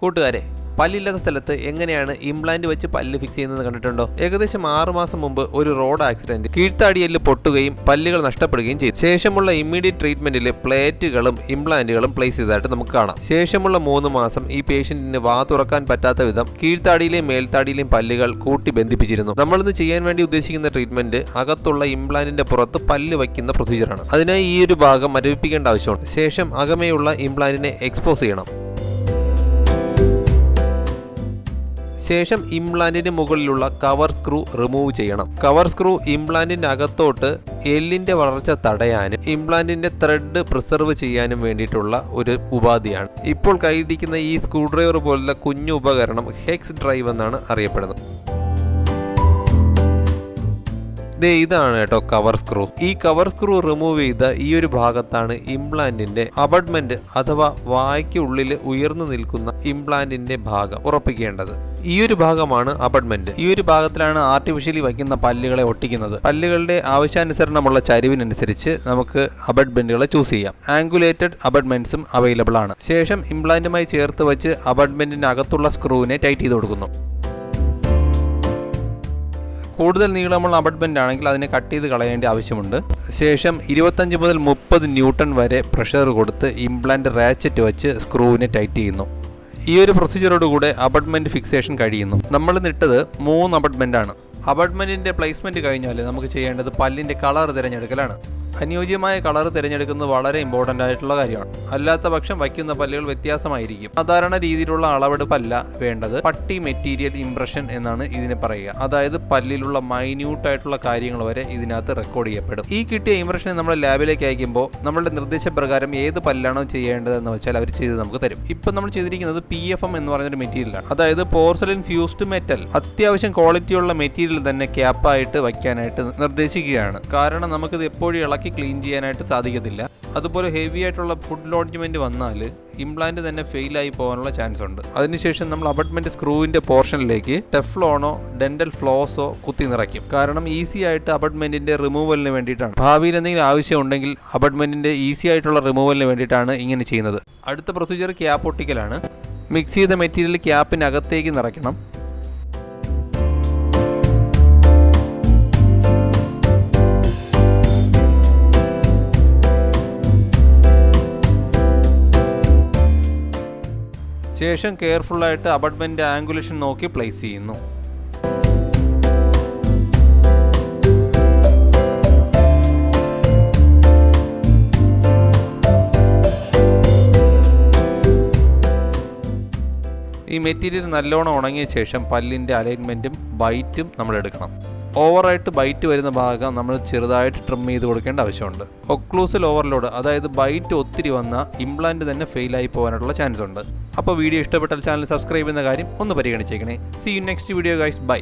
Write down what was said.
കൂട്ടുകാരെ, പല്ലില്ലാത്ത സ്ഥലത്ത് എങ്ങനെയാണ് ഇംപ്ലാന്റ് വെച്ച് പല്ല് ഫിക്സ് ചെയ്യുന്നത് കണ്ടിട്ടുണ്ടോ? ഏകദേശം 6 മാസം മുമ്പ് ഒരു റോഡ് ആക്സിഡന്റ് കീഴ്ത്താടിയെല്ല് പൊട്ടുകയും പല്ലുകൾ നഷ്ടപ്പെടുകയും ചെയ്തു. ശേഷമുള്ള ഇമ്മീഡിയറ്റ് ട്രീറ്റ്മെന്റിൽ പ്ലേറ്റുകളും ഇംപ്ലാന്റുകളും പ്ലേസ് ചെയ്തതായിട്ട് നമുക്ക് കാണാം. ശേഷമുള്ള 3 മാസം ഈ പേഷ്യന്റിന് വാ തുറക്കാൻ പറ്റാത്ത വിധം കീഴ്ത്താടിയിലെയും മേൽത്താടിയിലെയും പല്ലുകൾ കൂട്ടി ബന്ധിപ്പിച്ചിരുന്നു. നമ്മളിന്ന് ചെയ്യാൻ വേണ്ടി ഉദ്ദേശിക്കുന്ന ട്രീറ്റ്മെന്റ് അകത്തുള്ള ഇംപ്ലാന്റിന്റെ പുറത്ത് പല്ല് വയ്ക്കുന്ന പ്രൊസീജിയറാണ്. അതിനായി ഈ ഒരു ഭാഗം മരവിപ്പിക്കേണ്ട ആവശ്യമുണ്ട്. ശേഷം അകമേയുള്ള ഇംപ്ലാന്റിനെ എക്സ്പോസ് ചെയ്യണം. ശേഷം ഇംപ്ലാന്റിന് മുകളിലുള്ള കവർ സ്ക്രൂ റിമൂവ് ചെയ്യണം. കവർ സ്ക്രൂ ഇംപ്ലാന്റിന്റെ അകത്തോട്ട് എല്ലിന്റെ വളർച്ച തടയാനും ഇംപ്ലാന്റിന്റെ ത്രെഡ് പ്രിസർവ് ചെയ്യാനും വേണ്ടിയിട്ടുള്ള ഒരു ഉപാധിയാണ്. ഇപ്പോൾ കയ്യിലിരിക്കുന്ന ഈ സ്ക്രൂ ഡ്രൈവർ പോലുള്ള കുഞ്ഞു ഉപകരണം ഹെക്സ് ഡ്രൈവ് എന്നാണ് അറിയപ്പെടുന്നത്. ഇതാണ് കേട്ടോ കവർ സ്ക്രൂ. ഈ കവർ സ്ക്രൂ റിമൂവ് ചെയ്ത ഈ ഒരു ഭാഗത്താണ് ഇംപ്ലാന്റിന്റെ അബട്ട്മെന്റ് അഥവാ വായ്ക്ക് ഉള്ളിൽ ഉയർന്നു നിൽക്കുന്ന ഇംപ്ലാന്റിന്റെ ഭാഗം ഉറപ്പിക്കേണ്ടത്. ഈ ഒരു ഭാഗമാണ് അബട്ട്മെന്റ്. ഈ ഒരു ഭാഗത്തിലാണ് ആർട്ടിഫിഷ്യലി വയ്ക്കുന്ന പല്ലുകളെ ഒട്ടിക്കുന്നത്. പല്ലുകളുടെ ആവശ്യാനുസരണമുള്ള ചരിവിനനുസരിച്ച് നമുക്ക് അബട്ട്മെന്റുകളെ ചൂസ് ചെയ്യാം. ആംഗുലേറ്റഡ് അബട്ട്മെന്റ്സും അവൈലബിൾ ആണ്. ശേഷം ഇംപ്ലാന്റുമായി ചേർത്ത് വെച്ച് അബട്ട്മെന്റിന് അകത്തുള്ള സ്ക്രൂവിനെ ടൈറ്റ് ചെയ്ത് കൊടുക്കുന്നു. കൂടുതൽ നീളമുള്ള അബട്ട്മെന്റ് ആണെങ്കിൽ അതിനെ കട്ട് ചെയ്ത് കളയേണ്ട ആവശ്യമുണ്ട്. ശേഷം 25 മുതൽ 30 ന്യൂട്ടൺ വരെ പ്രഷർ കൊടുത്ത് ഇംപ്ലാന്റ് റാച്ചറ്റ് വെച്ച് സ്ക്രൂവിനെ ടൈറ്റ് ചെയ്യുന്നു. ഈ ഒരു പ്രൊസീജിയറോടുകൂടെ അബട്ട്മെന്റ് ഫിക്സേഷൻ കഴിയുന്നു. നമ്മൾ ഇട്ടത് 3 അബട്ട്മെന്റ് ആണ്. അബട്ട്മെന്റിന്റെ പ്ലേസ്മെന്റ് കഴിഞ്ഞാൽ നമുക്ക് ചെയ്യേണ്ടത് പല്ലിന്റെ കളർ തിരഞ്ഞെടുക്കലാണ്. അനുയോജ്യമായ കളർ തിരഞ്ഞെടുക്കുന്നത് വളരെ ഇമ്പോർട്ടൻ്റ് ആയിട്ടുള്ള കാര്യമാണ്. അല്ലാത്ത പക്ഷം വയ്ക്കുന്ന പല്ലുകൾ വ്യത്യാസമായിരിക്കും. സാധാരണ രീതിയിലുള്ള അളവെടുപ്പല്ല വേണ്ടത്. പട്ടി മെറ്റീരിയൽ ഇംപ്രഷൻ എന്നാണ് ഇതിനെ പറയുക. അതായത് പല്ലിലുള്ള മൈന്യൂട്ട് ആയിട്ടുള്ള കാര്യങ്ങൾ വരെ ഇതിനകത്ത് റെക്കോർഡ് ചെയ്യപ്പെടും. ഈ കിട്ടിയ ഇംപ്രഷൻ നമ്മൾ ലാബിലേക്ക് അയക്കുമ്പോൾ നമ്മളുടെ നിർദ്ദേശപ്രകാരം ഏത് പല്ലാണോ ചെയ്യേണ്ടതെന്ന് വെച്ചാൽ അവർ ചെയ്ത് നമുക്ക് തരും. ഇപ്പം നമ്മൾ ചെയ്തിരിക്കുന്നത് PFM എന്ന് പറഞ്ഞൊരു മെറ്റീരിയലാണ്. അതായത് പോർസലിൻ ഫ്യൂസ്ഡ് മെറ്റൽ. അത്യാവശ്യം ക്വാളിറ്റിയുള്ള മെറ്റീരിയൽ തന്നെ ക്യാപ്പായിട്ട് വയ്ക്കാനായിട്ട് നിർദ്ദേശിക്കുകയാണ്. കാരണം നമുക്കിത് എപ്പോഴും ഇളക്കി ക്ലീൻ ചെയ്യാനായിട്ട് സാധിക്കത്തില്ല. അതുപോലെ ഹെവി ആയിട്ടുള്ള ഫുഡ് ലോഡ്ജ്മെന്റ് വന്നാൽ ഇംപ്ലാന്റ് തന്നെ ഫെയിലായി പോകാനുള്ള ചാൻസ് ഉണ്ട്. അതിനുശേഷം നമ്മൾ അബട്ട്മെന്റ് സ്ക്രൂവിന്റെ പോർഷനിലേക്ക് ടെഫ്ലോണോ ഡെന്റൽ ഫ്ലോസോ കുത്തി നിറയ്ക്കും. കാരണം ഈസി ആയിട്ട് അബട്ട്മെന്റിന്റെ റിമൂവലിന് വേണ്ടിയിട്ടാണ്. ഭാവിയിൽ എന്തെങ്കിലും ആവശ്യം ഉണ്ടെങ്കിൽ അബട്ട്മെന്റിന്റെ ഈസി ആയിട്ടുള്ള റിമൂവലിന് വേണ്ടിയിട്ടാണ് ഇങ്ങനെ ചെയ്യുന്നത്. അടുത്ത പ്രൊസീജിയർ ക്യാപ്പ് ഒട്ടിക്കലാണ്. മിക്സ് ചെയ്ത മെറ്റീരിയൽ ക്യാപ്പിനകത്തേക്ക് നിറയ്ക്കണം. ശേഷം കെയർഫുള്ളായിട്ട് അബട്ട്മെന്റ് ആംഗുലേഷൻ നോക്കി പ്ലേസ് ചെയ്യുന്നു. ഈ മെറ്റീരിയൽ നല്ലോണം ഉണങ്ങിയ ശേഷം പല്ലിൻ്റെ അലൈൻമെൻറ്റും ബൈറ്റും നമ്മൾ എടുക്കണം. ഓവറായിട്ട് ബൈറ്റ് വരുന്ന ഭാഗം നമ്മൾ ചെറുതായിട്ട് ട്രിം ചെയ്ത് കൊടുക്കേണ്ട ആവശ്യമുണ്ട്. ഒക്ലൂസൽ ഓവർലോഡ്, അതായത് ബൈറ്റ് ഒത്തിരി വന്ന ഇംപ്ലാന്റ് തന്നെ ഫെയിലായി പോകാനുള്ള ചാൻസ് ഉണ്ട്. അപ്പോൾ വീഡിയോ ഇഷ്ടപ്പെട്ടാൽ ചാനൽ സബ്സ്ക്രൈബ് ചെയ്യുന്ന കാര്യം ഒന്ന് പരിഗണിച്ചേക്കണേ. See you next video guys. By.